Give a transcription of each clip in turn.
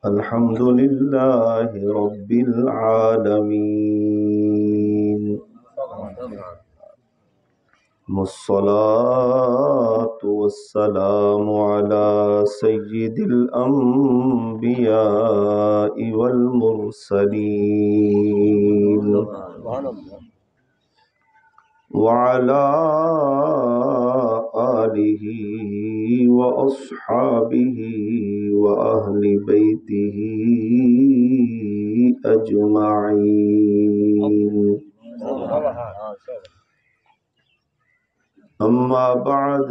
الحمد لله رب العالمين والصلاة والسلام على سيد الأنبياء والمرسلين وعلى آله وأصحابه وأهل بيته أجمعين أما بعد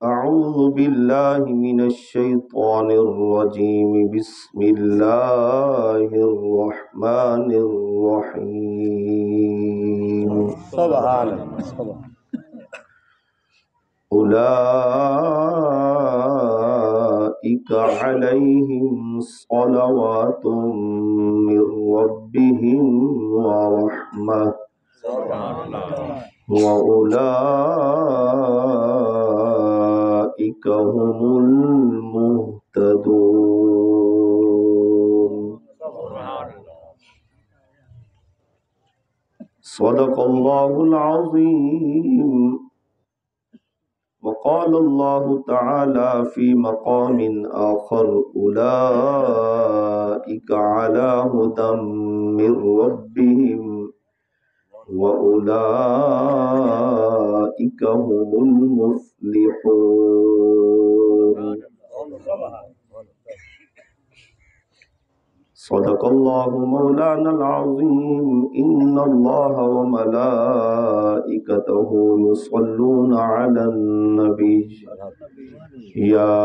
أعوذ بالله من الشيطان الرجيم بسم الله الرحمن الرحيم أولئك عليهم صلوات من ربهم ورحمة وأولئك هم المهتدون. صدق الله العظيم. وقال الله تعالى في مقام آخر أولئك على هدى من ربهم وأولئك هم المفلحون. صدق الله مولانا العظيم. إن الله وملائكته يصلون على النبي يا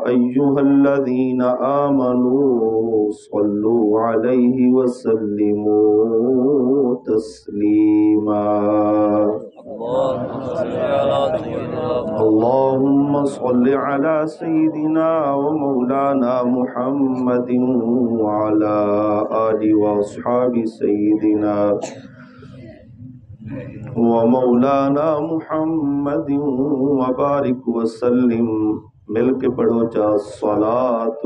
أيها الذين آمنوا صلوا عليه وسلموا تسليما. اللهم صل على سيدنا ومولانا محمد وعلى آل وأصحاب سيدنا ومولانا محمد وبارک وسلم. مل کے پڑھو جا الصلاۃ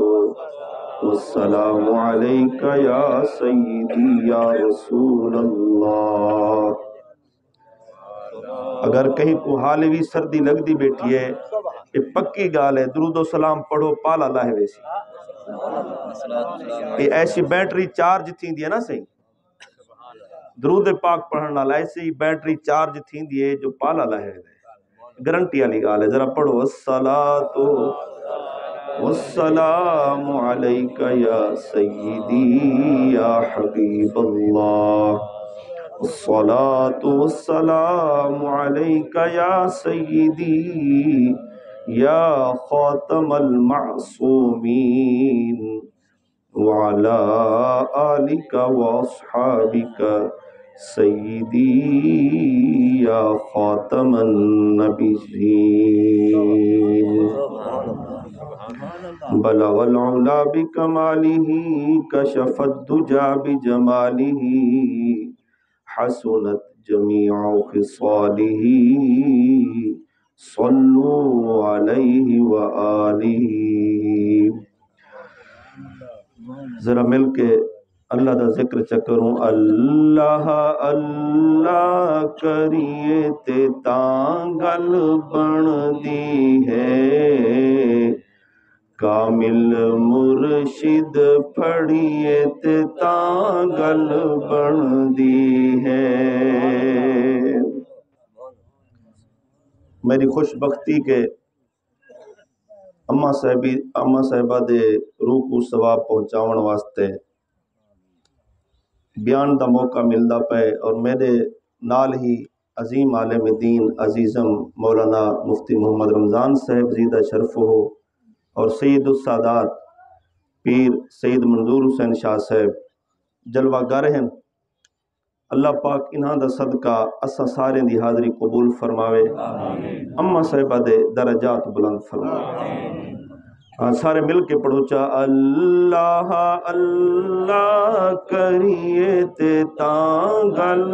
والسلام علیک یا سیدی یا رسول اللہ. اگر کہیں کو حالوی سردی لگ دی بیٹھی ہے یہ پکی گال ہے، درود و سلام پڑھو پالا لاہے ویسی. یہ ایسی بیٹری چارج تھی دی ہے نا صحیح، درود پاک پڑھنا ایسی ہی بیٹری چارج تھی دی ہے جو پالا لاہے دے. گارنٹی والی گال ہے. ذرا پڑھو الصلاۃ والسلام علیک یا سیدی یا حبیب اللہ. الصلاۃ والسلام علیک یا سیدی یا خاتم المعصومین وعلى آلك وأصحابك سيدي يا خاتم النبيين. بلغ العلا بكماله كشف الدجى بجماله حسنت جميع خصاله صلوا عليه وآله. ذرا مل کے اللہ دا ذکر چکروں. اللہ اللہ کریے تے تاں گل بن دی ہے، کامل مرشد پڑھیے تے تاں گل بن دی ہے. میری خوش بختی کے اما صاحبہ دے روح کو ثواب پہنچاون واسطے بیان دا موقع ملدا پے، اور میرے نال ہی عظیم عالم دین عزیزم مولانا مفتی محمد رمضان صاحب زیدہ شرف ہو، اور سید السادات پیر سید منظور حسین شاہ صاحب جلوہ گر ہیں. اللہ پاک انہاں دا صدقہ اسا سارے دی حاضری قبول فرماوے. اما صاحبہ دے درجات بلند فرماوے. سارے مل کے پڑھو چا اللہ اللہ کریے تے تاں گل.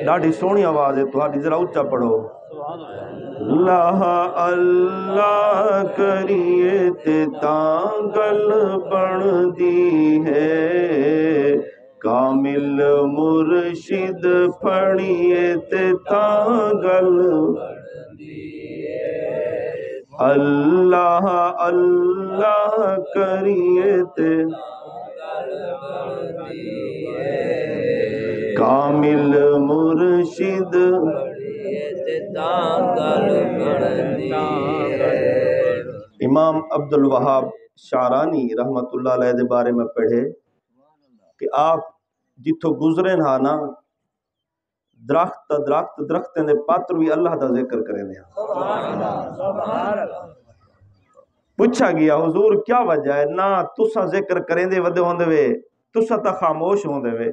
ڈاڑی سونی آواز ہے تہاڈی، ذرا اچا پڑھو. اللہ اللہ کریے تے تاں گل بن دی ہے، کامل مرشد پھڑیے تے تاں گل اللہ اللہ کریے تے کامل مرشد امام عبد الوہاب شعرانی رحمت اللہ علیہ دے بارے میں پڑھے کہ آپ جتھوں گزرے نا نا درختیں دے پاتر بھی اللہ دا ذکر کریں دے پوچھا گیا حضور کیا وجہ ہے نہ تسا ذکر کریں دے ودے ہوندے وے تسا تا خاموش ہوندے وے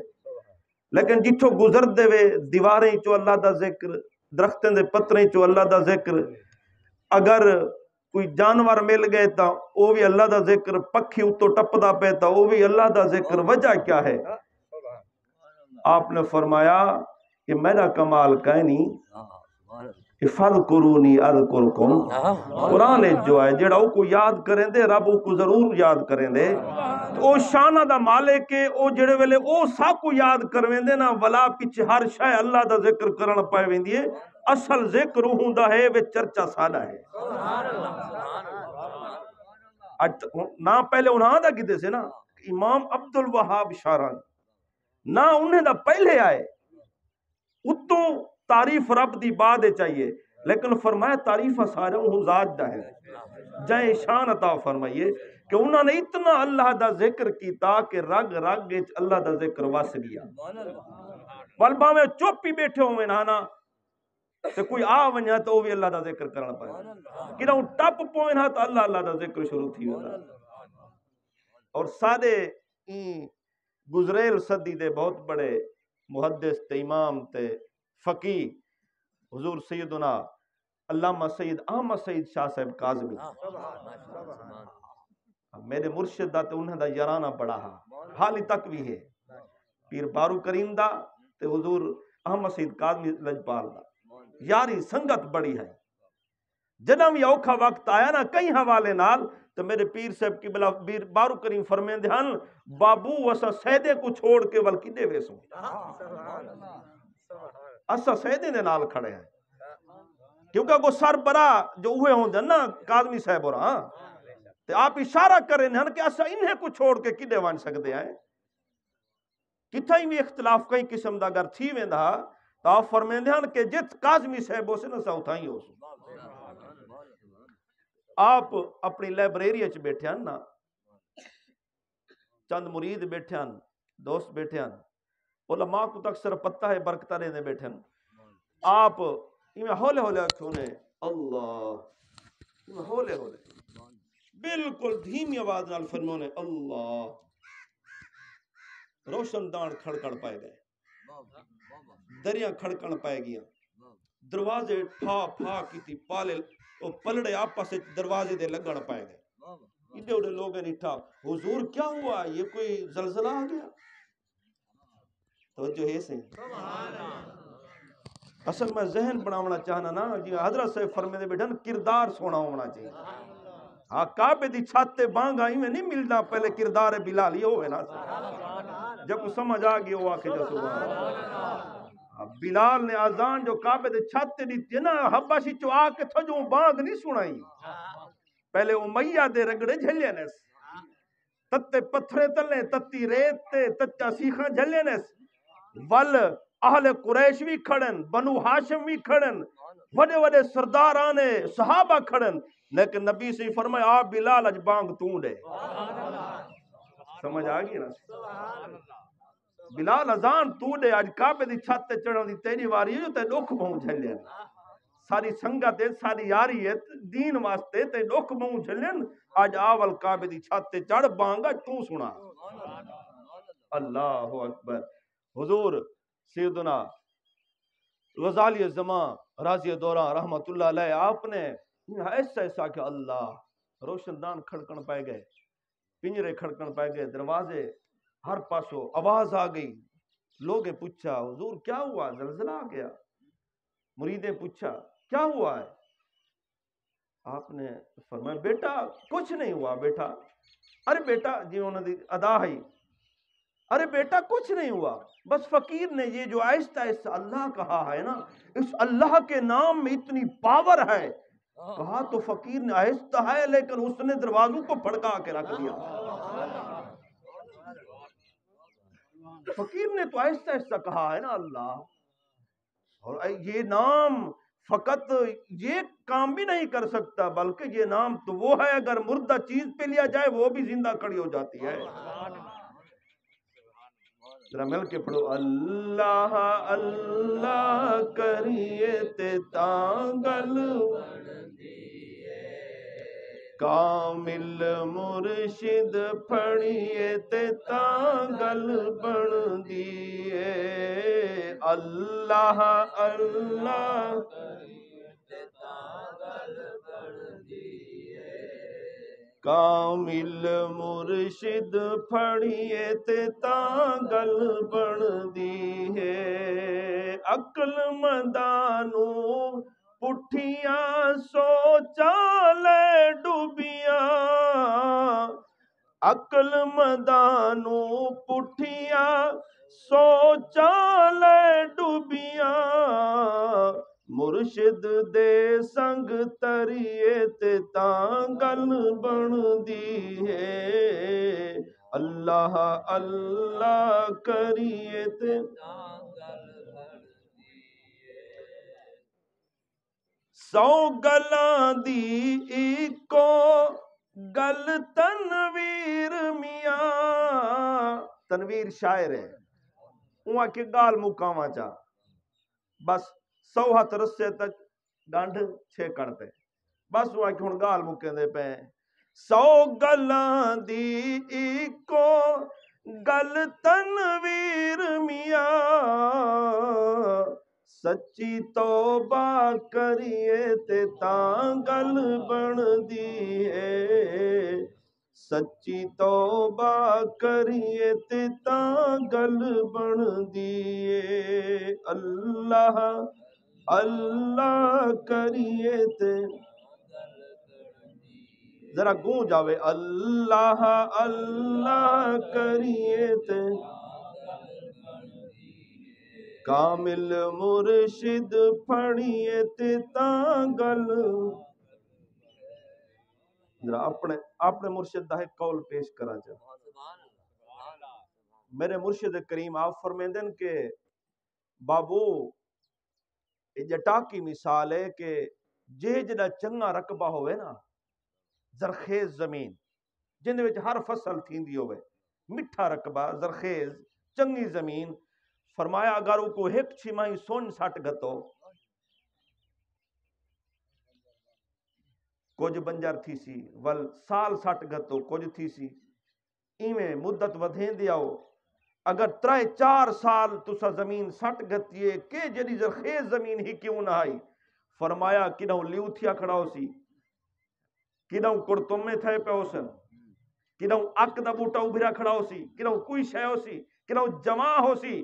لیکن جتھوں گزر دے وے دیواریں چو اللہ دا ذکر درختیں دے پتریں چو اللہ دا ذکر اگر کوئی جانور مل گئے تا وہ بھی اللہ دا ذکر پکھی اتو ٹپ دا پہ تا وہ بھی اللہ دا ذکر وجہ کیا ہے آپ نے فرمایا کہ میرا کمال کہیں نہیں فَذْكُرُونِي أَذْكُرْكُمْ قرآن جو ہے جڑا او کو یاد کریں دے رب او کو ضرور یاد کریں دے او شانہ دا مالک ہے او جڑے ویلے او سا کو یاد کرویں دے نا ولا پچھ ہر شے اللہ دا ذکر کرن پائے ویندی ہے اصل ذکر ہوندا ہے وہ چرچا سادہ ہے نہ پہلے انہاں دا کیتے سے نا امام عبد الوہاب شعرانی نہ انہیں دا پہلے آئے اتوں تعریف رب دی بعد چاہیے لیکن فرمایا تعریف سارے وہ ذات دا ہے جائے شان عطا فرمائیے کہ انہوں نے اتنا اللہ دا ذکر کیتا کہ رگ رگ اللہ دا ذکر وس گیا والبا میں چوپی بیٹھے ہوئے نانا تے کوئی آ ونیا تو وہ بھی اللہ دا ذکر کرنا پائے کہ نہ ٹپ پوئے نا تو اللہ دا ذکر شروع تھی ہوتا اور سادے گزریل صدی دے بہت بڑے محدث تے امام تے فقی حضور سیدنا علامہ سید احمد سعید شاہ صاحب کاظمی میرے مرشد دا تے انہاں دا یارانہ بڑا حالی تک بھی ہے پیر بارو کریم دا تے حضور احمد سعید کاظمی لجپال دا یاری سنگت بڑی ہے جنم یا اوکھا وقت آیا نا کئی حوالے نال تو میرے پیر صاحب کی بلا پیر بارو کریم فرمین دھیان بابو وسا سیدے کو چھوڑ کے ولکی دے ویسوں اسا سیدے دے نال کھڑے ہیں کیونکہ وہ سر برا جو ہوئے ہوں جن نا کاظمی صاحب ہو رہا تے آپ اشارہ کریں ہیں کہ اسا انہیں کو چھوڑ کے کدے وان سکتے ہیں کتھائی بھی اختلاف کئی قسم دا اگر تھی ویندہ تو آپ فرمین دھیان کہ جت کاظمی صاحب ہو سے نہ ساؤتھائی ہو سو آپ اپنی لائبریری اچھ بیٹھے ہیں نا چند مرید بیٹھے ہیں دوست بیٹھے ہیں علماء کو تک سر پتہ ہے برکتہ رہنے بیٹھے ہیں آپ میں ہولے ہولے کھونے اللہ ہولے ہولے بالکل دھیمی آواز نال فرمونے اللہ روشن دان کھڑکڑ پائے گئے دریاں کھڑکڑ پائے گیا دروازے پھا پھا کی تھی پالے وہ پلڑے آپا سے دروازے دے لگڑ پائے گئے انہیں انہیں لوگیں نٹھا حضور کیا ہوا یہ کوئی زلزلہ آ گیا توجہ ہے سے اصل میں ذہن بناونا چاہنا نا جی حضرت سے فرمے دے بیٹھن کردار سونا ہونا چاہیے ہاں کعبے دی چھاتے بانگا ہی میں نہیں ملنا پہلے کردار بلال یہ ہوئے نا جب کو سمجھ آ گیا ہوا کہ جو سبحان بلال نے آزان جو کعبے دے چھاتے دیتی نا حبشی چو آ کے تھا جو بانگ نہیں سنائی پہلے امیہ دے رگڑے جھلے نیس تتے پتھرے تلے تتی ریت تے تچا سیخاں جھلے نیس ول اہل قریش بھی کھڑن بنو ہاشم بھی کھڑن وڈے وڈے سردارانے صحابہ کھڑن لیکن نبی سے فرمایا آپ بلال اج بانگ توں دے سمجھ آگئی نا بلال ازان تو دے اج کعبے دی چھت تے چڑھن دی تیری واری ہے جو تے دکھ بہوں جھلین ساری سنگت ہے ساری یاری ہے دین واسطے تے دکھ بہوں جھلین اج آول کعبے دی چھت تے چڑھ بانگا تو سنا اللہ اکبر حضور سیدنا غزالی زمان راضی دوران رحمت اللہ علیہ آپ نے ایسا ایسا کہ اللہ روشن دان کھڑکن پائے گئے پنجرے کھڑکن پائے گئے دروازے ہر پاسوں آواز آ گئی لوگیں پوچھا حضور کیا ہوا زلزلہ آ گیا مریدیں پوچھا کیا ہوا ہے آپ نے فرمایا بیٹا کچھ نہیں ہوا بیٹا. ارے بیٹا جی انہوں نے ادا ہے، ارے بیٹا کچھ نہیں ہوا. بس فقیر نے یہ جو آہستہ آہستہ اللہ کہا ہے نا، اس اللہ کے نام میں اتنی پاور ہے کہا تو فقیر نے آہستہ ہے لیکن اس نے دروازوں کو پھڑکا کے رکھ دیا. فقیر نے تو آہستہ آہستہ کہا ہے نا اللہ. اور یہ نام فقط یہ کام بھی نہیں کر سکتا بلکہ یہ نام تو وہ ہے اگر مردہ چیز پہ لیا جائے وہ بھی زندہ کھڑی ہو جاتی ہے. ذرا مل کے پڑھو اللہ اللہ کریے تے تانگل کامل مرشد پھڑیے تے تانگل بن دیے. اللہ اللہ کامل مرشد پھڑیے تے تانگل بن دی ہے. عقل مندانو پٹھیاں سوچاں لے ڈوبیاں، عقل مندانو پٹھیاں سوچاں لے ڈوبیاں، مرشد دے سنگ تریے تے تانگل بن دی ہے. اللہ اللہ کریے تے سو گلاں دی ایکو گل تنویر میاں. تنویر شاعر ہے، وہاں کی گال مکاواں چاہ بس 100 ہاتھ رسے تک ڈانڈ 6 کرتے بس وہاں کی ہن گال مکے دے پہ 100 گلاں دی ایکو گل تنویر میاں، سچی توبہ کریے تے تانگل بن دی ہے. سچی توبہ کریے تے تانگل بن دیے. اللہ اللہ کریے تے ذرا گونج آوے اللہ اللہ کریے تے کامل مرشد پھڑیے تے تانگل. ذرا اپنے مرشد دا ایک قول پیش کرا چاہ. میرے مرشد کریم آپ فرمیندن کہ بابو یہ جٹا کی مثال ہے کہ جے جڑا چنگا رقبہ ہوئے نا، زرخیز زمین جن وچ ہر فصل تھیندی ہوئے، مٹھا رقبہ زرخیز چنگی زمین، فرمایا اگر وہ کو ایک چھمائی سون سٹ گتو کچھ بنجر تھی سی ول سال سٹ گتو کچھ تھی سی ایویں مدت ودھیں دیاؤ. اگر 3-4 سال تسا زمین سٹ گتیے کہ جڑی زرخیز زمین ہی کیوں نہ آئی، فرمایا کدوں لیو تھیا کھڑا ہو سی، کدوں کڑتمے تھے پہ ہو سن، کدوں اک دا بوٹا ابھرا کھڑا ہو سی، کدوں کوئی شے ہو سی، کدوں جمع ہو سی.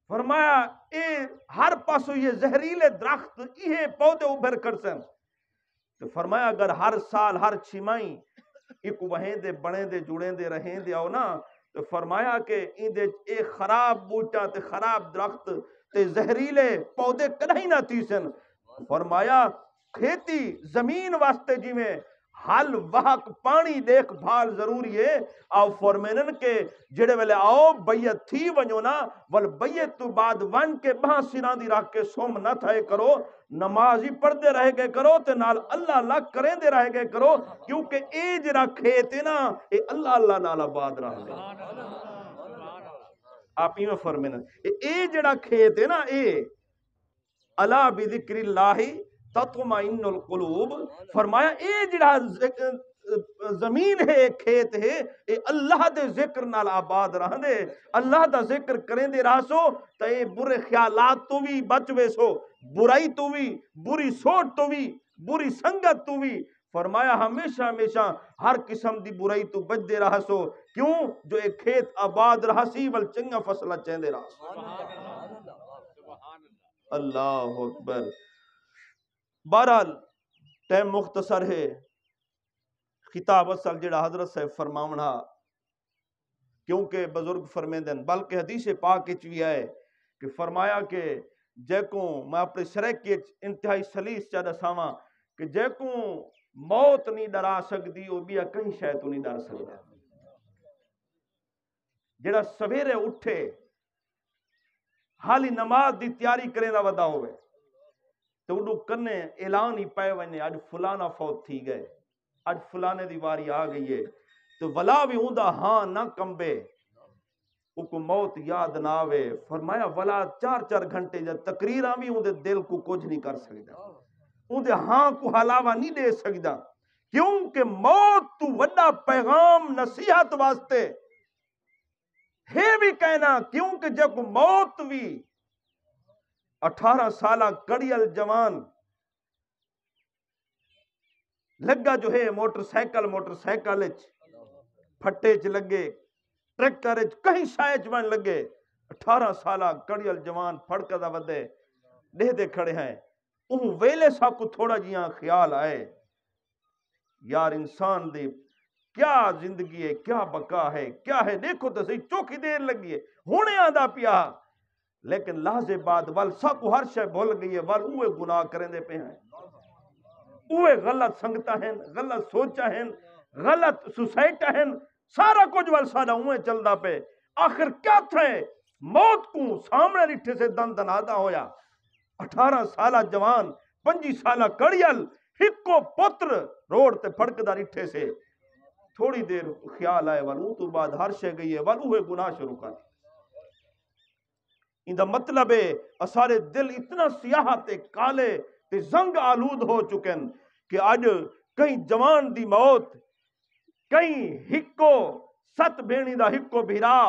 فرمایا اے ہر پاسو یہ زہریلے درخت یہ پودے ابھر کر سن. تو فرمایا اگر ہر سال ہر چھمائی ایک وہیں دے بڑے دے جڑیں دے رہیں دے آؤ نا، تو فرمایا کہ اے خراب بوٹا تے خراب درخت تے زہریلے پودے کدھیں نہ تھی سن. فرمایا کھیتی زمین واسطے جی میں حل وحق پانی دیکھ بھال ضروری ہے. آؤ فرمینن کے جڑے ویلے آؤ بیعت تھی ونجو نا ول بیعت تو بعد ون کے بہاں سران دی رکھ کے سوم نہ تھائے کرو، نماز ہی پڑھتے رہ گئے کرو تے نال اللہ اللہ کریں دے رہ گئے کرو، کیونکہ اے جڑا کھیت ہے نا اے اللہ اللہ نال آباد رہ دے. آپ ہی میں فرمینن اے جڑا کھیت ہے نا اے الا بذکر اللہ تطمئن القلوب. فرمایا اے جڑا زمین ہے کھیت ہے اے اللہ دے ذکر نال آباد رہ دے. اللہ دا ذکر کریں دے رہ سو تو اے برے خیالات تو بھی بچ وے سو، برائی تو بھی، بری سوچ تو بھی، بری سنگت تو بھی. فرمایا ہمیشہ ہمیشہ ہر قسم دی برائی تو بچ دے رہ سو. کیوں جو ایک کھیت آباد رہ سی ول چنگا فصلہ چین دے رہ سو. اللہ اکبر. بہرحال ٹائم مختصر ہے، خطاب اصل جڑا حضرت صاحب فرماونا کیونکہ بزرگ فرمیندن، بلکہ حدیث پاک وچ بھی ہے کہ فرمایا کہ جیکوں میں اپنے شرک کے انتہائی سلیس چا دساواں کہ جیکوں موت نہیں ڈرا سکتی وہ بھی کہیں شاید نہیں ڈر سکتا۔ جڑا سویرے اٹھے حالی نماز دی تیاری کریں دا ودا ہوئے تو اڈو کنے اعلان ہی پائے ونے اج فلانا فوت تھی گئے، اج فلانے دی واری آ گئی ہے، تو ولا بھی ہوندا ہاں نہ کمبے او کو موت یاد نہ آوے۔ فرمایا ولا 4 گھنٹے جب تقریراں بھی اون دے دل کو کچھ نہیں کر سکدا، اون دے ہاں کو حلاوہ نہیں دے سکدا، کیونکہ موت تو وڈا پیغام نصیحت واسطے ہے بھی کہنا، کیونکہ جب موت بھی 18 سالہ کڑیل جوان لگا جو ہے موٹر سائیکل پھٹے چ لگے، ٹریکٹر کہیں شاید بن لگے، 18 سالہ کڑیل جوان پھڑکا دا ودے دے دے کھڑے ہیں۔ اون ویلے سا کو تھوڑا جیاں خیال آئے یار انسان دی کیا زندگی ہے، کیا بقا ہے، کیا ہے، دیکھو تو صحیح چوکھی دیر لگی ہے ہونے آدھا پیا، لیکن لحظے بعد ول سا کو ہر شے بھول گئی ہے، ول اوے گناہ کریں دے پہ ہیں، اوے غلط سنگتا ہیں، غلط سوچا ہیں، غلط سوسائٹا ہیں، سارا کچھ ول ساڑا اوے چلدا پہ۔ آخر کیا تھے موت کو سامنے رٹھے سے دن دنادا ہویا، 18 سالہ جوان 25 سالہ کڑیل ہکو پتر روڈ تے پھڑکدا رٹھے سے تھوڑی دیر خیال آئے ول تو بعد ہر شے گئی ہے ول اوے گناہ شروع کر دی۔ اندہ مطلب ہے اسارے دل اتنا سیاہ تے کالے تے زنگ آلود ہو چکن کہ آج کہیں جوان دی موت، کہیں ہکو 7 بینی دا ہکو بھیرا،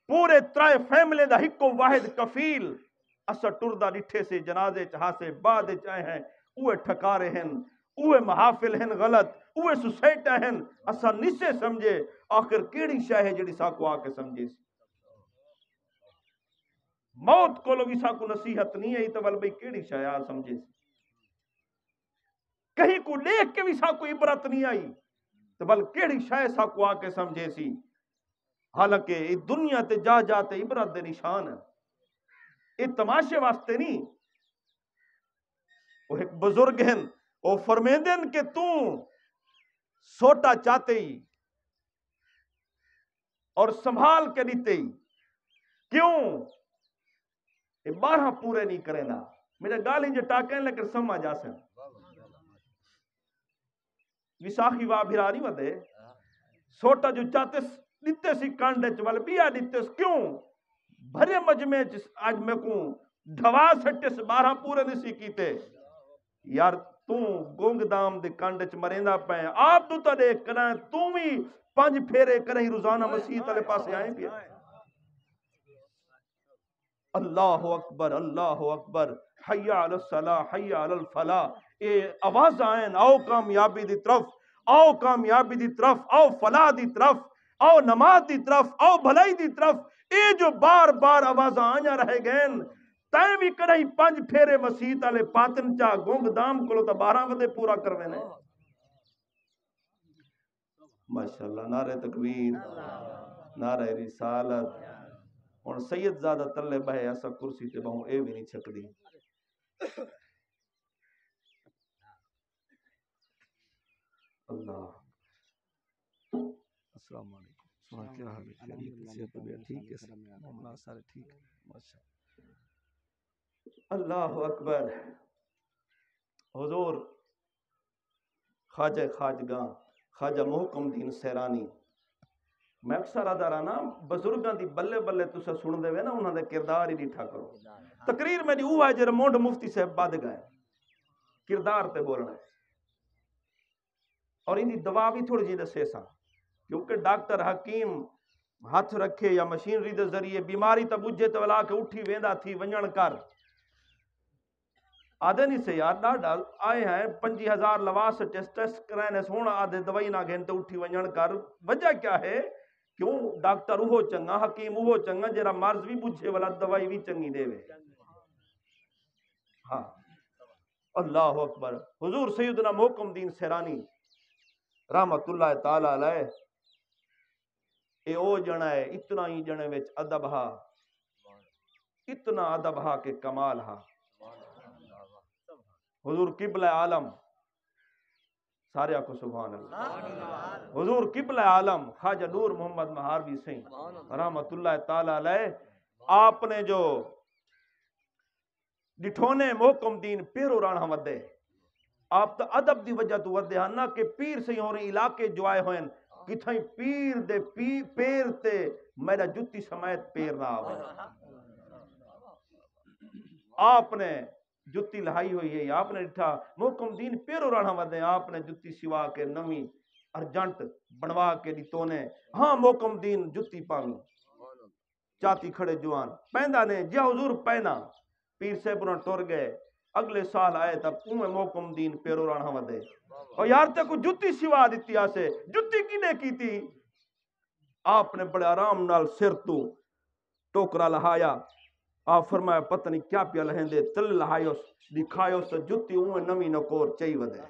پورے 3 فیملے دا ہکو واحد کفیل، اسا ٹردہ ڈٹھے سے جنازے چاہا سے بعد چاہے ہیں، اوے ٹھکارے ہیں، اوے محافل ہیں غلط، اوے سوسائٹا ہیں، اسا نسے سمجھے آخر کیڑی شاہ ہے جڑی ساکو آکے سمجھے سی۔ موت کو لوگ اسا کو نصیحت نہیں ہے تو بل بھئی کیڑی شاہ آ سمجھے سی، کہیں کو دیکھ کے بھی سا کو عبرت نہیں آئی تو بل کیڑی شاہ سا کو آکے سمجھے سی۔ حالانکہ اس دنیا تے جا جاتے عبرت دے نشان ہے، یہ تماشے واسطے نہیں۔ وہ ایک بزرگ ہیں وہ فرمیندن کہ تو سوٹا چاہتے ہی اور سنبھال کے دیتے ہی، کیوں یہ 12 پورے نہیں کرے نا، میرے گالی جو ٹاکیں لیکن سمجھ جا سن وساخی واہ بھرانی ودے سوٹا جو چاہتے دیتے سی کانڈے چوال بیا دیتے کیوں بھرے مجمع آج میں کو ڈھوا سٹے سے 12 پورے نہیں سی کیتے یار تو گونگ دام دے کانڈے چ مریندا پے آپ تو تا دیکھ کرائیں تو بھی 5 پھیرے کریں روزانہ مسیح تلے پاسے آئیں بھی اللہ اکبر اللہ اکبر حی علی الصلاح حی علی الفلاح، اے آواز آئیں آؤ کامیابی دی طرف، آؤ کامیابی دی طرف، آؤ فلاح دی طرف، آؤ نماز دی طرف، آؤ بھلائی دی طرف، اے جو بار بار آواز آئیں رہے گئیں تائیں بھی کریں 5 پھیرے مسیح تلے پاتن چا گونگ دام کلو تا 12 ودے پورا کروینے۔ ماشاءاللہ نعرہ تکبیر، نعرہ رسالت۔ اور سید زادہ تلے بہے ایسا کرسی تے بہوں اے بھی نہیں چھک دی۔ اللہ السلام علیکم، کیا حال ہے؟ خیریت سے طبیعت ٹھیک ہے؟ معاملات سارے ٹھیک ہے؟ ماشاءاللہ اللہ اکبر۔ حضور خواجہ خواجگاں خواجہ محکم دین سیرانی، میں اکثر آدھا رہا بزرگاں دی بلے بلے تسا سن دے وے نا انہاں دے کردار ہی ڈیٹھا کرو۔ تقریر میں وہ ہے جڑا مونڈ مفتی صاحب بد گئے کردار تے بولنا ہے اور ان دی دوا بھی تھوڑی جی دسے سا، کیونکہ ڈاکٹر حکیم ہاتھ رکھے یا مشینری دے ذریعے بیماری تا بجھے تے ولا کے اٹھی ویندا تھی ونجن کر آدھے نہیں سے یار ڈاڈا آئے ہیں 5000 لواس ٹیسٹ کرائنے سونا آدھے دوائی نہ گھن تے اٹھی ونجن کر، وجہ کیا ہے؟ کیوں ڈاکٹر وہ چنگا حکیم وہ چنگا جرا مرض بھی بجھے والا دوائی بھی چنگی دے وے۔ ہاں اللہ اکبر. حضور سیدنا محکم دین سیرانی رحمت اللہ تعالی علیہ اے او جنا ہے اتنا ہی جنے وچ ادب ہا, اتنا ادب ہا کہ کمال ہا. حضور قبلہ عالم سارے کو سبحان اللہ. حضور قبلہ عالم خواجہ نور محمد مہاروی سنگھ رحمت اللہ تعالی علیہ آپ نے جو ڈٹھونے محکم دین پیرو رانا ودے آپ تو ادب دی وجہ تو ودے ہاں نہ کہ پیر سے ہوں علاقے جو آئے ہوئے کتھائی پیر دے پیر تے میرا جتی سمیت پیر نہ آوے. آپ نے جتی لہائی ہوئی ہے آپ نے ڈٹھا محکم دین پیرو رانا ودے آپ نے جتی سوا کے نمی ارجنٹ بنوا کے ڈٹونے ہاں محکم دین جتی پاوی چاتی کھڑے جوان پہندا نے جا حضور پہنا پیر صاحب نے ٹر گئے اگلے سال آئے تب اوہ محکم دین پیرو رانا ودے اور یار تے کو جتی سوا دیتی آسے جتی کی نے کی تھی. آپ نے بڑے آرام نال سر تو ٹوکرا لہایا آپ فرمایا پتہ نہیں کیا پیا لہیں دے تل لہائیوس دکھائیوس تو جتی اوہ نمی نکور چاہی ودے.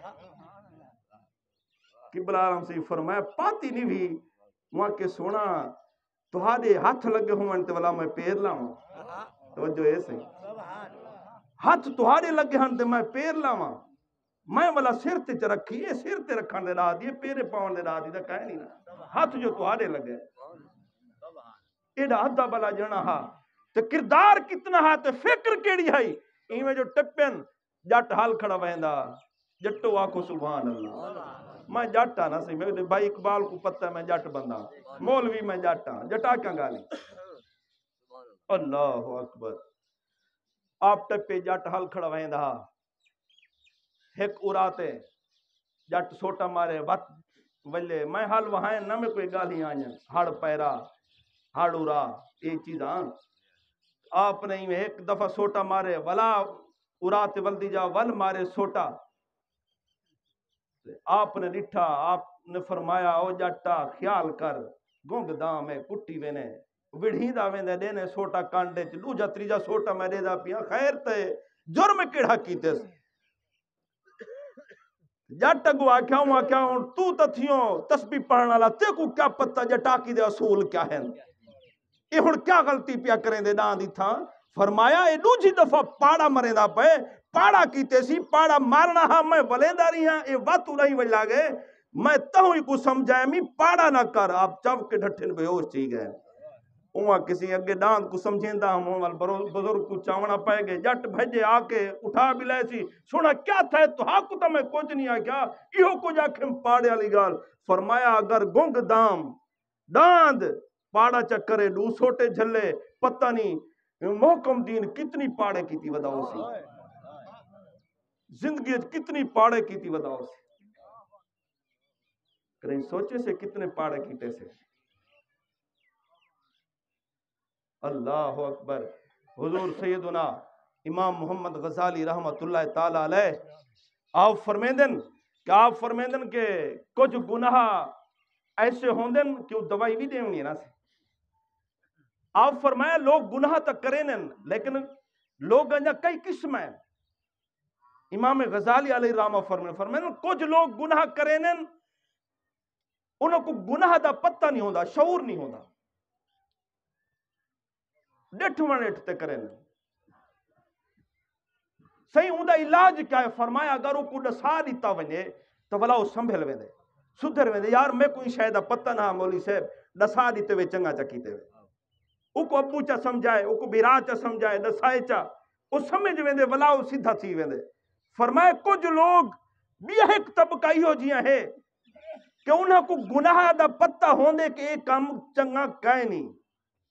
قبلہ عالم سے فرمایا پاتی نہیں بھی وہاں کے سونا تہاڈے ہاتھ لگے ہوئے تے والا میں پیر لاؤں. توجہ ایسے ہاتھ تہاڈے لگے ہن تے میں پیر لاواں میں والا سر تے چ رکھی اے سر تے رکھن دے راہ دی پیرے پاون دے راہ دی تے کہے نہیں نا ہاتھ جو تہاڈے لگے ایڈا ادب والا جنا ہا تے کردار کتنا ہا تے فکر کیڑی ہائی ایویں جو ٹپن جٹ حال کھڑا ویندا جٹو آکھو سبحان اللہ. میں جٹ ہاں نا سی میرے بھائی اقبال کو پتہ ہے میں جٹ بندہ مولوی میں جٹ ہاں جٹا کیا گالی. اللہ اکبر. آپ ٹپے جٹ حال کھڑا ویندا ایک اراتے جٹ سوٹا مارے وت ولے میں حال وہاں نہ میں کوئی گالی آئیں ہڑ پیرا ہڑ ارا یہ چیزاں آپ نے ایک دفعہ سوٹا مارے ولا اراتے ولدی جا ول مارے سوٹا آپ نے ڈٹھا آپ نے فرمایا او جٹا خیال کر گونگ دام ہے کٹی وینے وڑھی دا ویندے دینے سوٹا کانڈے چ دوجا تریجا سوٹا میں دے دا پیا خیر تے جرم کیڑا کیتے جٹ اگو آکھیا ہوں تو تتھیوں تسبیح پڑھن والا تے کو کیا پتہ جٹا کی دے اصول کیا ہیں اے ہن کیا غلطی پیا کریں دے ڈاں دی تھا. فرمایا اے دوجی دفعہ پاڑا مریندا پے پاڑا کیتے سی پاڑا مارنا ہاں میں ولینداری ہاں اے واتو نہیں ولا گئے میں تہوں کو سمجھائے می پاڑا نہ کر آپ چو کے ڈھٹھن بے ہوش تھی گئے. اوہ کسی اگے ڈاند کو سمجھیندا ہم بزرگ کو چاونا پائے گئے جٹ بھجے آ کے اٹھا بھی لے سی سونا کیا تھا تو ہاں کو تو میں کچھ نہیں آکھیا ایہو کو جا کے پاڑے والی گال. فرمایا اگر گنگ دام ڈاند پاڑا چکرے دو سوٹے جھلے پتہ نہیں محکم دین کتنی پاڑے کی تھی وداؤ سی زندگی کتنی پاڑے کی تھی وداؤ سی کریں سوچے سے کتنے پاڑے کیتے سے. اللہ اکبر. حضور سیدنا امام محمد غزالی رحمت اللہ تعالی علیہ آپ فرمیندن کہ کچھ گناہ ایسے ہوندن کہ وہ دوائی بھی دیں گے نا سے. آپ فرمایا لوگ گناہ تک کریں لیکن لوگ انجا کئی قسم ہیں. امام غزالی علیہ رحمہ فرمیندن کچھ لوگ گناہ کریں انہوں کو گناہ دا پتہ نہیں ہوندا شعور نہیں ہوندا ڈٹھ تے کریں صحیح ہوندا علاج کیا ہے. فرمایا اگر وہ کو ڈسا دیتا ونے تو بلا وہ سنبھل ویندے سدھر ویندے یار میں کوئی شاید پتہ نہ مولوی صاحب ڈسا دیتے وے چنگا چکیتے وے او کو ابو چا سمجھائے او کو بیرا چا سمجھائے ڈسائے چا وہ سمجھ ویندے بلا وہ سیدھا تھی ویندے. فرمایا کچھ لوگ بھی ایک طبقہ ہو جیاں ہے کہ انہاں کو گناہ دا پتہ ہوندے کہ ایک کام چنگا کائے نہیں.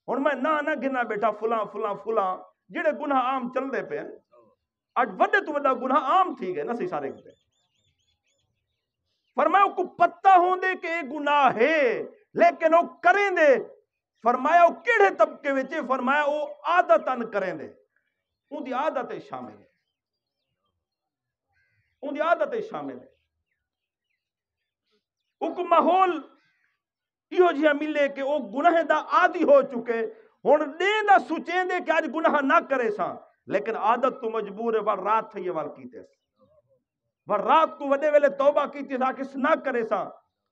ہن میں نہ گنا بیٹا فلاں فلاں فلاں جڑے گناہ عام چل دے پے اج وڈے تو وڈا گناہ عام تھی گئے نہ سی سارے کتے. فرمایا کو پتہ ہوندے کہ ایک گناہ ہے لیکن وہ کریں دے. فرمایا وہ کیڑے طبقے وچ فرمایا وہ عادتاً کریں دے ان دی عادت شامل ہے ان دی عادت شامل ہے. وہ کو ماحول یہ جہاں ملے کہ وہ گناہ دا عادی ہو چکے ہن دین دا سوچیں دے کہ آج گناہ نہ کرے ساں لیکن عادت تو مجبور ہے وال رات تھئی وال کیتے ور رات کو وڈے ویلے توبہ کی تھی سا کس نہ کرے سا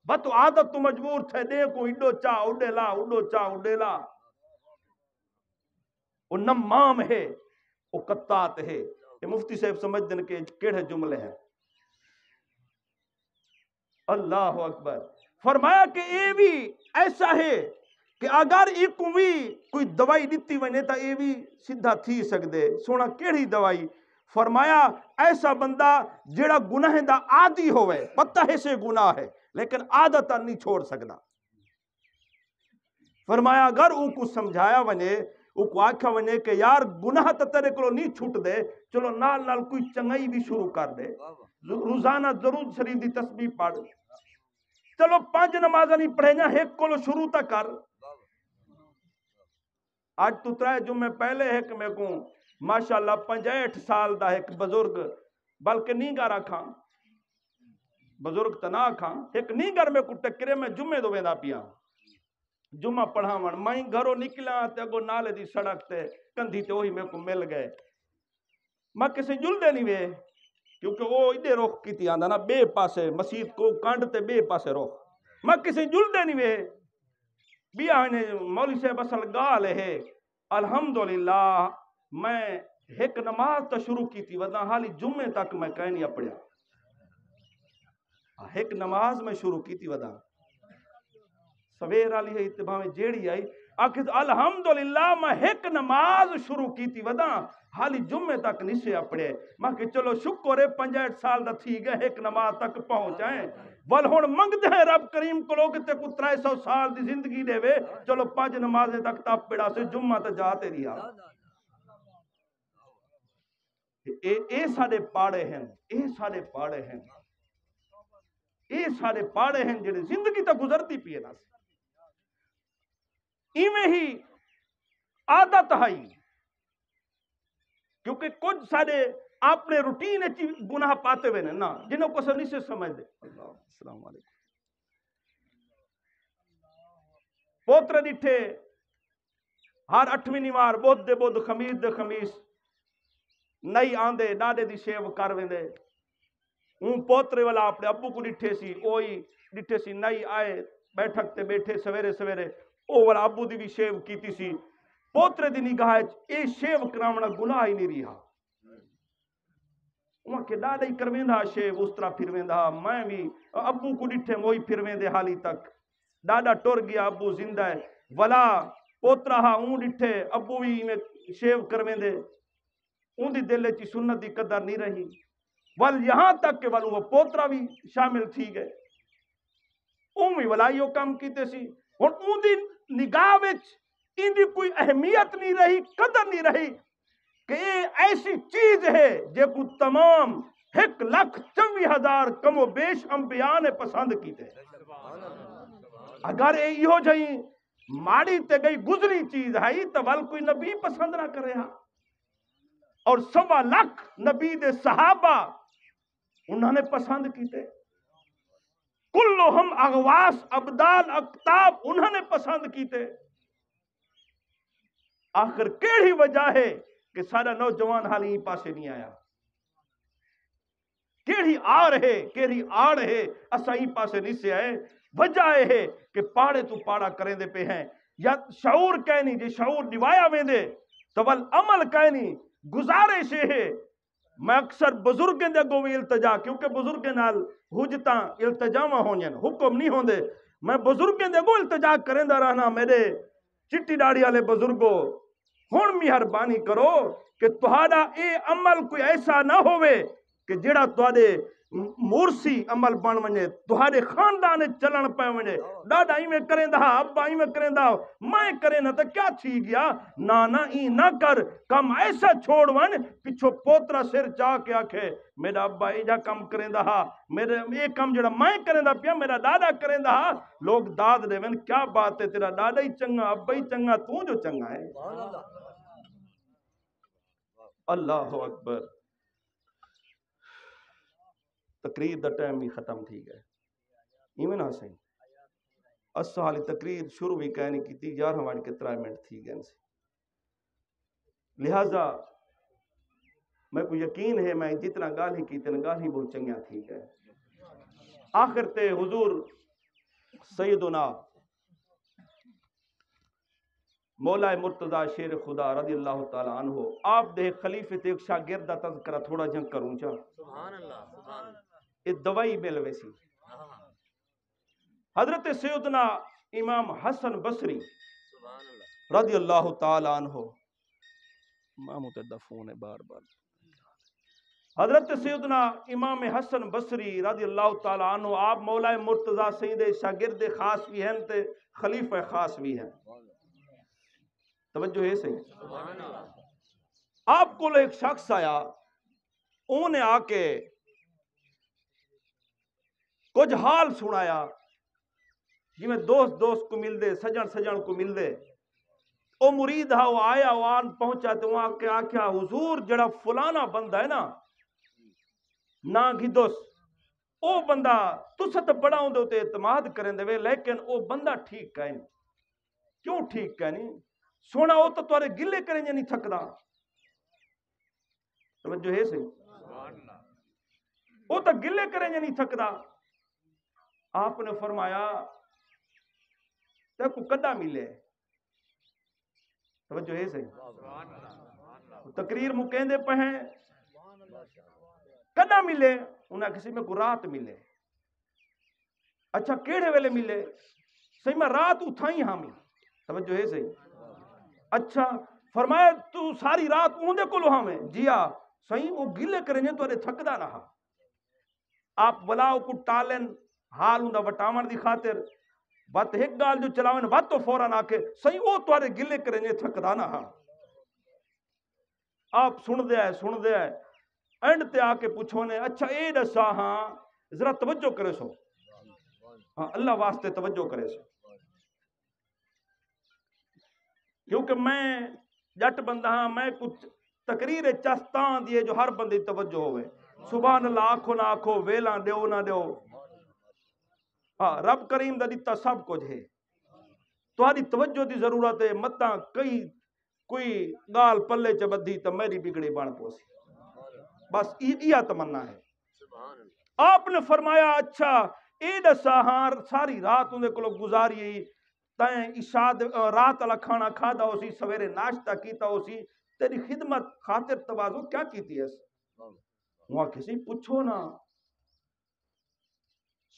بت عادت تو مجبور تھے دے کو اڈو چا اڈے لا اڈو چا اڈے لا وہ نمام ہے وہ قطات ہے. یہ مفتی صاحب سمجھ دن کے کیڑے جملے ہیں. اللہ اکبر. فرمایا کہ اے بھی ایسا ہے کہ اگر ایک بھی کوئی دوائی دیتی ونے تا اے بھی سیدھا تھی سکدے. سونا کیڑی دوائی؟ فرمایا ایسا بندہ جڑا گناہ دا عادی ہوئے پتہ ہے سے گناہ ہے لیکن عادت نہیں چھوڑ سکدا. فرمایا اگر او کو سمجھایا ونے او کو آکھا ونے کہ یار گناہ تا تیرے کو نہیں چھوٹ دے چلو نال نال کوئی چنگائی بھی شروع کر دے. روزانہ ضرور شریف دی تسبیح پڑھ چلو 5 نمازاں نہیں پڑھے جا ایک کو شروع تا کر. آج تو 3 جمعے پہلے ہے کہ میں کو ماشاءاللہ 65 سال دا ایک بزرگ بلکہ نہیں گا رکھا بزرگ تنا کھاں ایک نہیں گھر میں کو ٹکرے میں جمعے دو ویندا پیا جمعہ پڑھاون میں گھروں نکلا تے اگو نالے دی سڑک تے کندھی تے وہی میں کو مل گئے. میں کسی جل دے نہیں وے کیونکہ وہ ادھے رخ کیتی آندا نا بے پاسے مسجد کو کانڈ تے بے پاسے رخ میں کسی جل دے نہیں وے بیا نے مولوی صاحب اصل گال ہے. الحمدللہ میں ایک نماز تا شروع کی تھی ودنا حالی جمعے تک میں کہیں نہیں پڑھیا. ایک نماز میں شروع کی تھی ودا سویر والی ہے اتباع میں جیڑی آئی آخر الحمدللہ میں ایک نماز شروع کی تھی ودا حالی جمعے تک نہیں سے پڑھے. میں کہ چلو شکر ہے 65 سال دا تھی گئے ایک نماز تک پہنچائیں ول ہن منگدے ہیں رب کریم کو لوگ تے کو 300 سال دی زندگی دے وے چلو 5 نمازیں تک تاپ پڑھا سے جمعہ تے جاتے رہا. اے سارے پاڑے ہیں اے سارے پاڑے ہیں اے سارے پاڑے ہیں جڑے زندگی تا گزرتی پیے نا ایویں ہی عادت ہے کیونکہ کچھ سارے اپنے روٹین گناہ پاتے ہوئے نا جنہوں کو نہیں سے سمجھ دے. اللہ السلام علیکم. پوتر ڈٹھے ہر 8ویں نیوار بدھ دے بدھ خمیس دے خمیس نہیں آندے ڈاڈے دی سیو کر ویندے. اون پوترے والا اپنے ابو کو ڈٹھے سی اوئی ڈٹھے سی نہیں آئے بیٹھک تے بیٹھے سویرے سویرے او والا ابو دی بھی شیو کیتی سی. پوترے دی نگاہ اے شیو کراونا گناہ ہی نہیں رہا. وہاں کے ڈاڈا ہی کرویندہ شیو اس طرح پھر ویندہ میں بھی ابو کو ڈٹھے وہی پھر ویندے حالی تک ڈاڈا ٹور گیا ابو زندہ ہے ولا پوترا ہاں اون ڈٹھے ابو بھی میں شیو کرویندے اون دی دل چی سنت دی قدر نہیں رہی ول یہاں تک کہ ول وہ پوترا بھی شامل تھی گئے اون بھی ولائیو کام کیتے سی. اور اون دی نگاہ وچ ان دی کوئی اہمیت نہیں رہی قدر نہیں رہی کہ یہ ایسی چیز ہے جے کو تمام 1,24,000 کم و بیش انبیاء نے پسند کیتے. اگر یہ جائیں ماڑی تے گئی گزری چیز ہے تو ول کوئی نبی پسند نہ کرے ہاں. اور 1.25 لاکھ نبی دے صحابہ انہوں نے پسند کیتے. کلہم اغواس ابدال اقتاب انہوں نے پسند کیتے. آخر کیڑی وجہ ہے کہ سارا نوجوان حالی پاسے نہیں آیا؟ کیڑی آڑ ہے اسا ہی پاسے نہیں سے آئے. وجہ ہے کہ پاڑے تو پاڑا کریں دے پہ ہیں یا شعور کہنی جے شعور نوایا ویندے تو ول عمل کہنی گزارش ہے. میں اکثر بزرگیں دے گو التجا کیونکہ بزرگیں نال حجتاں التجاواں ہونیاں حکم نہیں ہوندے میں بزرگیں دے گو التجا کریں دا رہنا میرے چٹی ڈاڑی والے بزرگوں ہن مہربانی کرو کہ تہاڈا اے عمل کوئی ایسا نہ ہوئے کہ جڑا تہاڈے مورسی عمل بن ونے تہاڈے خاندان چلن پے ونے ڈاڈا ایویں کریندا ابا ایویں کریندا میں کرے نہ تے کیا تھی گیا. نہ ای نہ کر کم ایسا چھوڑ ون پچھو پوترا سر چا کے آکھے میرا ابا ایجا کم کریندا میرے اے کم جڑا میں کریندا پیا میرا ڈاڈا کریندا لوگ داد دے ون کیا بات ہے تیرا ڈاڈا ہی چنگا ابا ہی چنگا تو جو چنگا ہے. اللہ اکبر. تقریر دا ٹائم ہی ختم تھی گئے ایویں نہ سہی اسا حالی تقریر شروع بھی کہنی کی تھی 11 منٹ تھی گئے سے. لہذا میں کو یقین ہے میں جتنا گال ہی کی تین گال ہی بہت چنگیاں تھی ہے. آخر تے حضور سیدنا مولا مرتضی شیر خدا رضی اللہ تعالی عنہ آپ دے خلیفے تے ایک شاگرد دا تذکرہ تھوڑا جنگ کروں چا. سبحان اللہ سبحان اللہ. یہ دوائی مل ویسی. حضرت سیدنا امام حسن بصری سبحان اللہ. رضی اللہ تعالی عنہ مامو تے دا فون ہے بار بار. حضرت سیدنا امام حسن بصری رضی اللہ تعالی عنہ آپ مولا مرتضی سید شاگرد خاص بھی ہیں تے خلیفہ خاص بھی ہیں. توجہ ہے صحیح. سبحان اللہ. آپ کو ایک شخص آیا انہوں نے آ کے کچھ حال سنایا جی میں دوست کو مل دے سجن کو مل دے. او مرید ہا وہ آیا وہ آن پہنچا تو وہاں کے آکھیا حضور جڑا فلانا بندہ ہے نا گھدوس او بندہ تسا تے بڑا ہوندے تے اعتماد کریں دے لیکن او بندہ ٹھیک کہیں. کیوں ٹھیک کہیں؟ سونا او تو تورے گلے کریں نہیں تھکدا. توجہ ہے صحیح. او تو گلے کریں نہیں تھکدا. آپ نے فرمایا تے کو کدا ملے. توجہ ہے صحیح. تقریر مکیندے پہیں کدا ملے انہیں کسی میں کو رات ملے. اچھا کیڑے ویلے ملے؟ صحیح میں رات اتھائی ہامی. توجہ ہے صحیح. اچھا فرمایا تو ساری رات اوندے کو لوہاں میں جیا صحیح وہ گلے کریں تو انہیں تھکدا رہا. آپ بلاؤ کو ٹالن حال ہوں دا وٹاون دی خاطر بات ایک گال جو چلاویں بات تو فوراں آ کے صحیح وہ توارے گلے کریں تھکدا نہ ہاں. آپ سن دے آئے اینڈ تے آ کے پوچھو نے اچھا اے دسا ہاں ذرا توجہ کرے سو. ہاں اللہ واسطے توجہ کرے سو کیونکہ میں جٹ بندہ ہاں میں کچھ تقریر چستان دیے جو ہر بندی توجہ ہوئے. سبحان اللہ آکھو نہ آکھو ویلاں دیو نہ دیو ہاں رب کریم دا دیتا سب کچھ ہے. تہاڈی توجہ دی ضرورت ہے. متاں کوئی گال پلے چ بدھی تو میری بگڑی بن پوسی. بس یہ تمنا ہے. آپ نے فرمایا اچھا اے دسا ہاں ساری رات اندے کو گزاری تائیں اشاد رات والا کھانا کھادا ہو سی سویرے ناشتہ کیتا ہو سی تیری خدمت خاطر تواضع کیا کیتی ہے؟ وہاں کسی پوچھو نا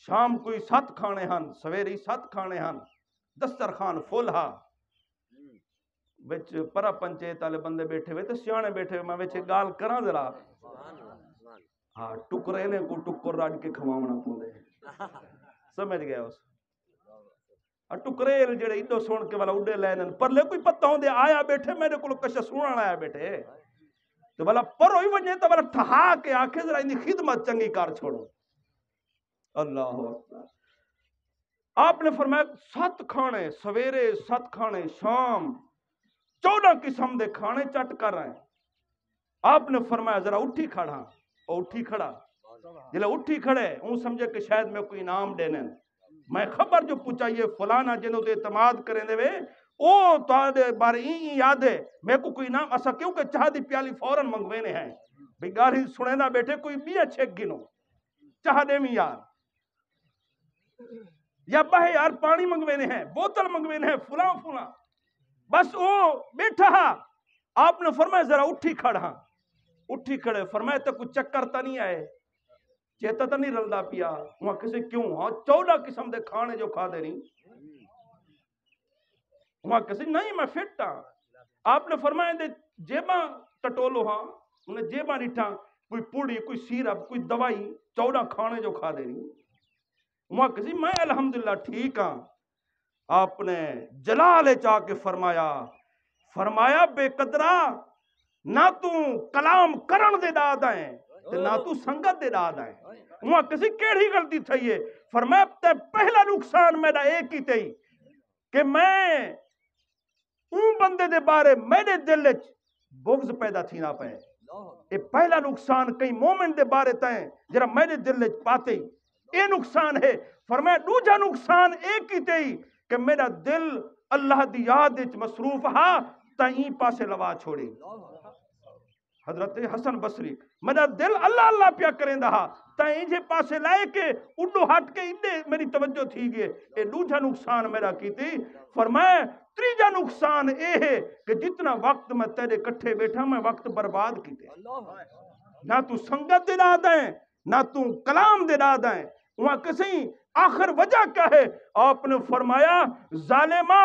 شام کوئی 7 کھانے ہن سویری 7 کھانے ہن دسترخوان فل ہا وچ پرا پنچایت والے بندے بیٹھے ہوئے تے سیانے بیٹھے ہوئے میں وچ گال کراں ذرا ہاں ٹکرے نے کو ٹکر رج کے کھواونا پوندے سمجھ گیا اس ٹکریل جڑے ایڈو سن کے والا اڈے لینن پر لے کوئی پتہ ہوندے آیا بیٹھے میرے کو کچھ سننا آیا بیٹھے تو والا پر ہوئی وجہ تو والا ٹھہا کے آکھے ذرا ان خدمت چنگی کار چھوڑو. اللہ اکبر. آپ نے فرمایا 7 کھانے سویرے 7 کھانے شام 14 قسم دے کھانے چٹ کر رہے ہیں. آپ نے فرمایا ذرا اٹھی کھڑا اور اٹھی کھڑا جلے اٹھی کھڑے اون سمجھے کہ شاید میں کوئی انعام دینے میں خبر جو پوچھا یہ فلانا جنہوں تے اعتماد کریں دے وے او تہاڈے بارے یاد ہے میں کو کوئی نام اسا کیونکہ چاہ دی پیالی فوراً منگوینے ہیں بھئی گالی سنے نہ بیٹھے کوئی بھی اچھے گنو چاہ دے میں یار یا بہے یار پانی منگوینے ہیں بوتل منگوینے ہیں فلاں بس او بیٹھا. آپ نے فرمایا ذرا اٹھی کھڑا اٹھی کھڑے فرمایا تو کچھ چکر تا نہیں آئے چیتا تا نہیں رلدا پیا وہاں کسی کیوں ہاں 14 قسم دے کھانے جو کھا دے نہیں وہاں کسی نہیں میں فٹ ہاں. آپ نے فرمایا دے جیباں ٹٹولو ہاں انہیں جیباں ڈٹھا کوئی پوڑی کوئی سیرپ کوئی دوائی 14 کھانے جو کھا دے نہیں وہاں کسی میں الحمدللہ ٹھیک ہاں. آپ نے جلال چاہ کے فرمایا بے قدرہ نہ تو کلام کرن دے داد ہیں نہ تو سنگت دے داد ہیں. وہاں کسی کیڑی غلطی تھی ہے فرمایا تے پہلا نقصان میرا ایک ہی تھی کہ میں اون بندے دے بارے میرے دل وچ بغض پیدا تھی نہ پے. یہ پہلا نقصان کئی مومن دے بارے تائیں جرا میرے دل وچ پاتے یہ نقصان ہے. فرمایا دوجا نقصان ایک ہی تھی کہ میرا دل اللہ دی یاد وچ مصروف ہا تائیں پاسے لوا چھوڑی. حضرت حسن بصری میرا دل اللہ اللہ پیا کریں دہا تائیں جے پاسے لائے کے اڈو ہٹ کے اڈے میری توجہ تھی گئے اے دوجا نقصان میرا کی تھی فرمائے تریجا نقصان اے ہے کہ جتنا وقت میں تیرے کٹھے بیٹھا میں وقت برباد کی تے نہ تو سنگت دے دا دیں نہ تو کلام دے دا دیں وہاں کسی آخر وجہ کیا ہے آپ نے فرمایا ظالمہ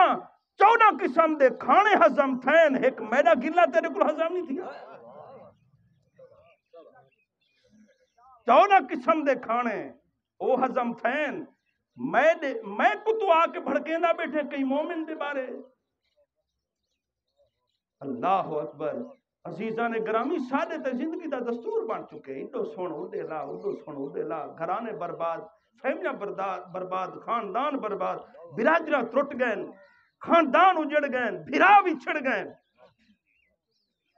14 قسم دے کھانے ہضم تھین ایک میرا گلا تیرے کو ہضم نہیں تھی 14 قسم دے کھانے او ہضم تھین میں کو تو آ کے بھڑکیندہ بیٹھے کئی مومن دے بارے اللہ اکبر عزیزان گرامی سادے تے زندگی دا دستور بن چکے اڈو سونو دے لا اڈو سونو دے لا گھرانے برباد فیملیاں برباد خاندان برباد برادریاں ٹرٹ گئے خاندان اجڑ گئے بھرا وچھڑ گئے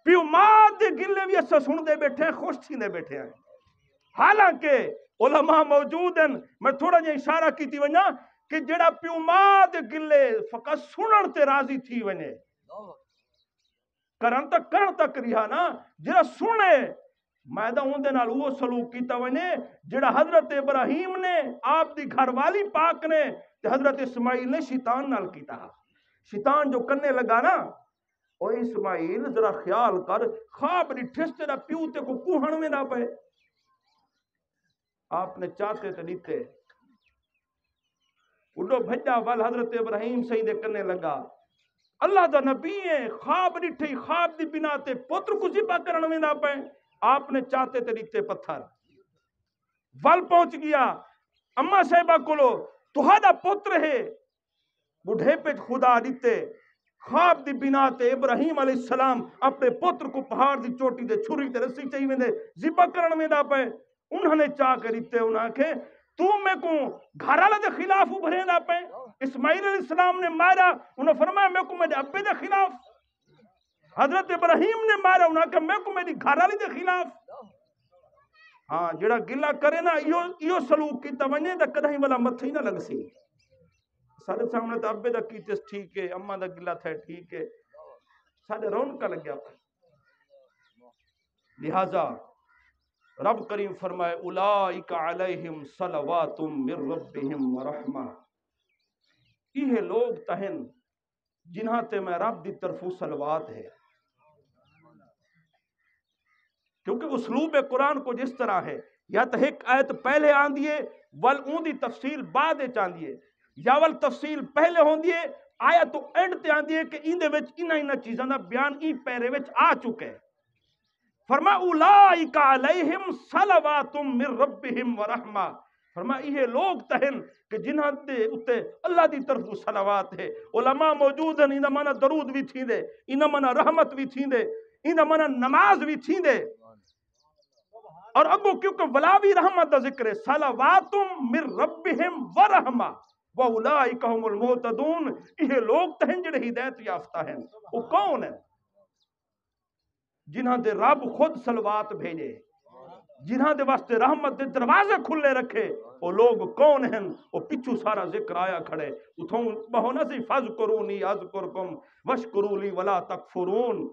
پیو ماں دے گلے بھی اسا سن دے بیٹھے ہیں خوش تھی دے بیٹھے ہیں حالانکہ علماء موجود ہیں میں تھوڑا جہا اشارہ کی تھی ونیا کہ جڑا پیو ماں دے گلے فقط سنن تے راضی تھی ونے کرن تک رہا نا جڑا سنے میں دا اون دے نال وہ سلوک کیتا ونے جڑا حضرت ابراہیم نے آپ دی گھر والی پاک نے تے حضرت اسماعیل نے شیطان نال کیتا شیطان جو کرنے لگا نا او اسماعیل ذرا خیال کر خواب ڈٹھس تیرا پیو تے کو کوہن میں نہ پے آپ نے چاہتے تے دیتے اڈو بھجا وال حضرت ابراہیم سیدے کرنے لگا اللہ دا نبی ہے خواب ڈٹھی خواب دی بنا تے پتر کو ذبح کرن میں نہ پے آپ نے چاہتے تے دیتے پتھر ول پہنچ گیا اما صاحبہ کولو تہاڈا پتر ہے بڈھے پہ خدا دیتے خواب دی بنا تے ابراہیم علیہ السلام اپنے پتر کو پہاڑ دی چوٹی دے چھری تے رسی چاہیے ویندے ذبح کرن میں نہ پے انہوں نے چاہ کے دیتے انہاں کے تو میں کو گھر والے دے خلاف ابھرے نہ پے اسماعیل علیہ السلام نے مارا انہوں نے فرمایا میں کو میرے ابے دے خلاف حضرت ابراہیم نے مارا انہاں کہ میں کو میری گھر والی دے خلاف ہاں جڑا گلا کرے نا ایو سلوک کی توجہ تے کدی والا متھی نہ لگ سی سارے سامنے تے ابے دا کیتس ٹھیک ہے اما دا گلا تھے ٹھیک ہے سارے رونق لگیا لہذا رب کریم فرمائے اولئک علیہم صلوات من ربہم ورحمہ یہ لوگ تہن جنہاں تے میں رب دی طرفوں صلوات ہے کیونکہ اسلوب قرآن کو جس طرح ہے یا تو ایک آیت پہلے آن دیئے ول اون دی تفصیل بعد چاند دیئے یا ول تفصیل پہلے ہون دیئے آیت تو اینڈ تے آن دیئے کہ ان دے وچ انہاں چیزاں دا بیان ای پیرے وچ آ چکے فرما اولئک علیہم صلوات من ربہم ورحمہ فرما یہ لوگ تہن کہ جنہاں دے اتے اللہ دی طرف صلوات ہے علماء موجود ہیں انہاں مانا درود بھی تھی دے انہاں مانا رحمت بھی تھی دے انہاں مانا نماز بھی تھی دے اور اگو کیونکہ ولاوی رحمت دا ذکر ہے صلوات من ربہم ورحمہ واولئک هم المہتدون یہ لوگ تہن جڑے ہدایت یافتہ ہیں وہ کون ہیں جنہاں دے رب خود صلوات بھیجے جنہاں دے واسطے رحمت دے دروازے کھلے رکھے وہ لوگ کون ہیں وہ پچھو سارا ذکر آیا کھڑے اتھوں بہونا سی فذکرونی اذکرکم واشکروا لی ولا تکفرون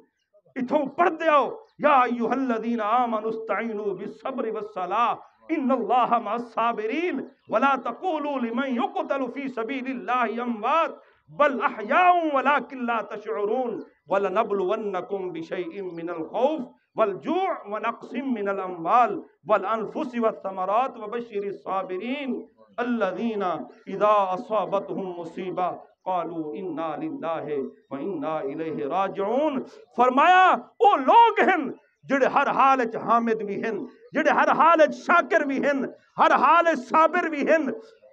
اتھوں پڑھ دے آؤ یا ایھا الذین آمنوا استعینوا بالصبر والصلاۃ ان اللہ مع الصابرین ولا تقولوا لمن يقتل في سبيل الله اموات بل احیاء ولكن لا تشعرون وَلَنَبْلُوَنَّكُمْ بِشَيْءٍ مِّنَ الْخَوْفِ وَالْجُوعِ وَنَقْصٍ مِّنَ الْأَمْوَالِ وَالْأَنفُسِ وَالثَّمَرَاتِ وَبَشِّرِ الصَّابِرِينَ الَّذِينَ إِذَا أَصَابَتْهُم مُّصِيبَةٌ قَالُوا إِنَّا لِلَّهِ وَإِنَّا إِلَيْهِ رَاجِعُونَ فرمایا وہ لوگ ہیں جڑے ہر حال وچ حامد بھی ہیں جڑے ہر حال وچ شاکر بھی ہیں ہر حال وچ صابر بھی ہیں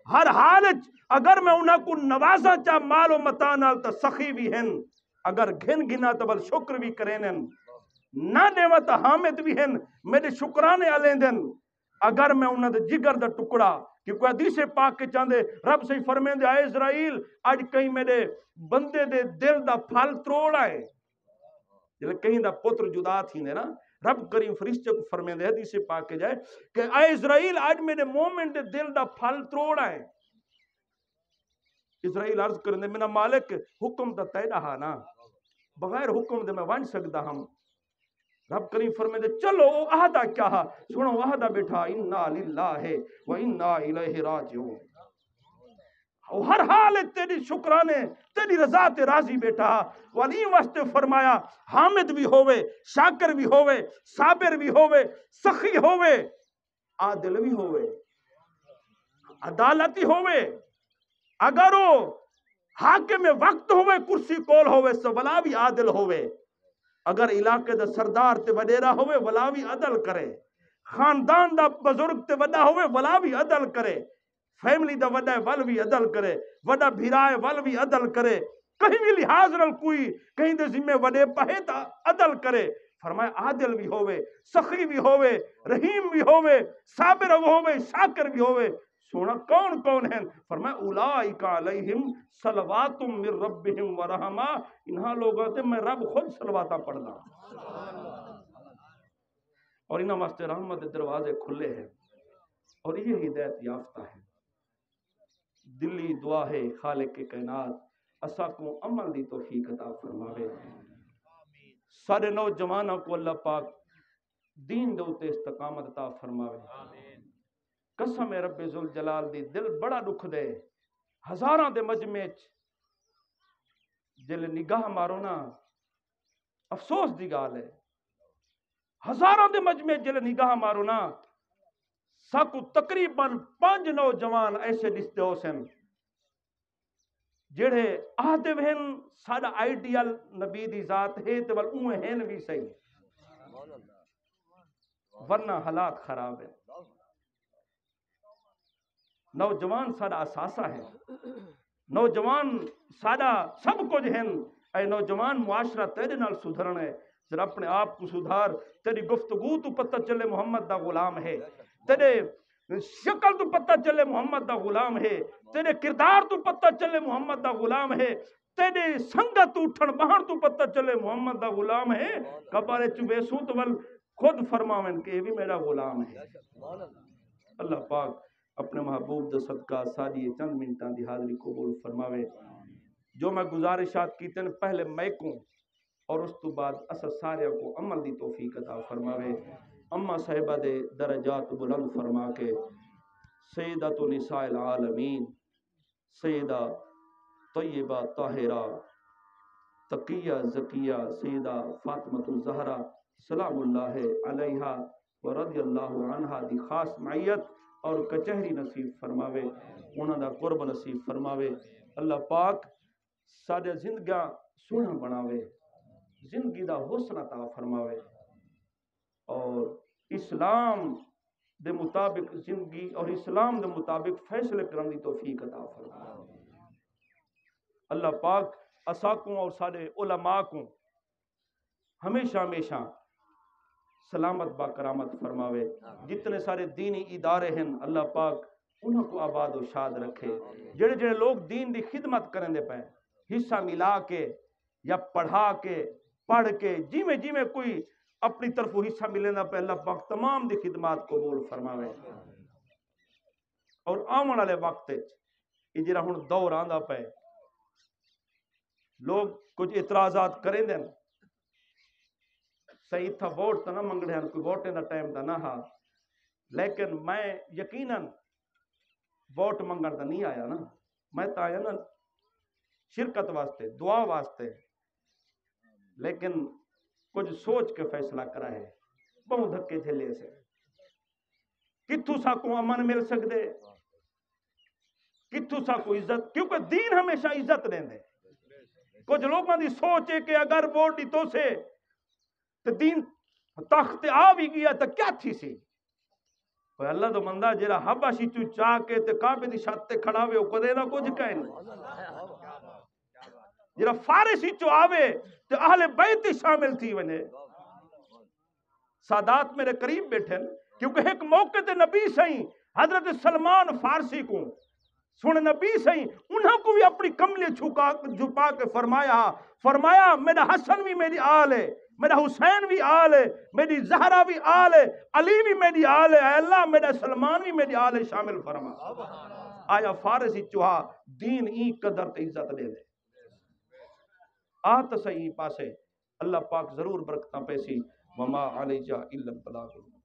ہر حال وچ اگر میں انہاں کو نوازا چا مال و متاع نال تے سخی بھی ہیں اگر گھن گنا تو بل شکر بھی کریں نہ دیوا تو حامد بھی ہیں میرے شکرانے علیہ دن اگر میں انہاں دے جگر دا ٹکڑا کیونکہ حدیث پاک کے چاندے رب سے فرمائیں دے اے اسرائیل آج کہیں میرے بندے دے دل دا پھل تروڑ آئے جلے کہیں دا پتر جدا تھی نے نا رب کریم فرشتے کو فرمائیں دے حدیث پاک کے جائے کہ اے اسرائیل آج میرے مومن دے دل دا پھل تروڑ آئے اسرائیل عرض کرنے مینا مالک حکم دا تیڑا ہاں نا بغیر حکم دے میں وانچ سکتا ہم رب کریم فرمائے چلو عہدہ کیا ہے سنو عہدہ بیٹھا انا للہ و انا الیہ راجعون ہر حال تیری شکرانے تیری رضا تے راضی بیٹا والی واسطے فرمایا حامد بھی ہوئے شاکر بھی ہوئے صابر بھی ہوئے سخی ہوئے عادل بھی ہوئے عدالتی ہوئے اگر وہ حاکم وقت ہوئے کرسی کول ہوئے سو ولا بھی عادل ہوئے اگر علاقے دا سردار تے وڈیرا ہوئے ولا بھی عدل کرے خاندان دا بزرگ تے وڈا ہوئے ولا بھی عدل کرے فیملی دا وڈا ول بھی عدل کرے وڈا بھیرائے ول بھی عدل کرے کہیں بھی لحاظ نال کوئی کہیں دے ذمہ وڈے پہے تا عدل کرے فرمایا عادل بھی ہوئے سخی بھی ہوئے رحیم بھی ہوئے صابر ہوئے شاکر بھی ہوئے سونا کون کون ہیں فرمایا اولئک علیہم صلوات من ربہم ورحمہ انہاں لوگوں تے میں رب خود صلواتاں پڑھنا اور انہاں واسطے رحمت دروازے کھلے ہیں اور یہ ہدایت یافتہ ہے دلی دعا ہے خالق کے کائنات اسا کو عمل دی توفیق عطا فرماوے سارے نوجوانوں کو اللہ پاک دین دے اوتے استقامت عطا فرماوے قسم رب ذوالجلال دی دل بڑا دکھ دے ہزاراں دے مجمع جل نگاہ مارو نا افسوس دی گال ہے ہزاراں دے مجمع جل نگاہ مارو نا ساکو تقریباً 5 نوجوان ایسے دستے ہو سن جڑے آہدے وہن ساڑا آئیڈیل نبی دی ذات ہے تو بل اوہ ہیں بھی صحیح ورنہ حالات خراب ہیں نوجوان ساڑا اساسہ ہے نوجوان ساڑا سب کچھ ہیں اے نوجوان معاشرہ تیرے نال سدھرن ہے ذرا اپنے آپ کو سدھار تیری گفتگو تو پتہ چلے محمد دا غلام ہے تیرے شکل تو پتہ چلے محمد دا غلام ہے تیرے کردار تو پتہ چلے محمد دا غلام ہے تیرے سنگت اٹھن بہن تو پتہ چلے محمد دا غلام ہے کبارے چوبے سو تو بل خود فرماویں کہ یہ بھی میرا غلام ہے اللہ پاک اپنے محبوب دا صدقہ ساری چند منٹاں دی حاضری قبول فرماوے جو میں گزارشات کیتے ہیں پہلے میکوں اور اس تو بعد اسا سارے کو عمل دی توفیق عطا فرماوے اما صاحبہ دے درجات بلند فرما کے سیدۃ نساء العالمین سیدہ طیبہ طاہرہ تقیہ زکیہ سیدہ فاطمۃ الزہرا سلام اللہ علیہا و رضی اللہ عنہا دی خاص معیت اور کچہری نصیب فرماوے انہاں دا قرب نصیب فرماوے اللہ پاک سارے زندگیاں سونا بناوے زندگی دا حسن عطا فرماوے اور اسلام دے مطابق زندگی اور اسلام دے مطابق فیصلے کرنے دی توفیق عطا فرماوے اللہ پاک اساکوں اور سارے علماء کو ہمیشہ ہمیشہ سلامت با کرامت فرماوے جتنے سارے دینی ادارے ہیں اللہ پاک انہوں کو آباد و شاد رکھے جڑے جڑے لوگ دین دی خدمت کریں دے پہ حصہ ملا کے یا پڑھا کے پڑھ کے جی میں کوئی اپنی طرف حصہ ملے نہ پہ اللہ پاک تمام دی خدمات قبول فرماوے اور آمن والے وقت یہ جڑا ہن دور آندا پہ لوگ کچھ اعتراضات کریں دیں صحیح تھا ووٹ تو نہ منگڑے ہیں کوئی ووٹیں دا ٹائم دا نہ ہا لیکن میں یقیناً ووٹ منگڑ دا نہیں آیا نا میں تو آیا نا شرکت واسطے دعا واسطے لیکن کچھ سوچ کے فیصلہ کرا ہے بہت دھکے جھلے سے کتھو سا کو امن مل سکتے کتھو سا کو عزت کیونکہ دین ہمیشہ عزت دیں دے کچھ لوگوں دی سوچ ہے کہ اگر ووٹ دی تو سے تو دین تخت آ بھی گیا تو کیا تھی سی کوئی اللہ تو مندہ جرا حبشی چو چاہ کے تے کعبے دی چھت تے کھڑا ہوئے او کدے نہ کچھ کہیں جرا فارسی چو آوے تے اہل بیت شامل تھی ونے سادات میرے قریب بیٹھے کیونکہ ایک موقع تے نبی سائیں حضرت سلمان فارسی کو سن نبی سائیں انہوں کو بھی اپنی کملے جھپا کے فرمایا میرا حسن بھی میری آل ہے میرا حسین بھی آل ہے میری زہرہ بھی آل ہے علی بھی میری آل ہے اے اللہ میرا سلمان بھی میری آل ہے شامل فرما آیا فارسی چوہا دین ای قدر تے عزت دے دے آت صحیح پاسے اللہ پاک ضرور برکتاں پیسی وما علیہ الا البلاغ المبین۔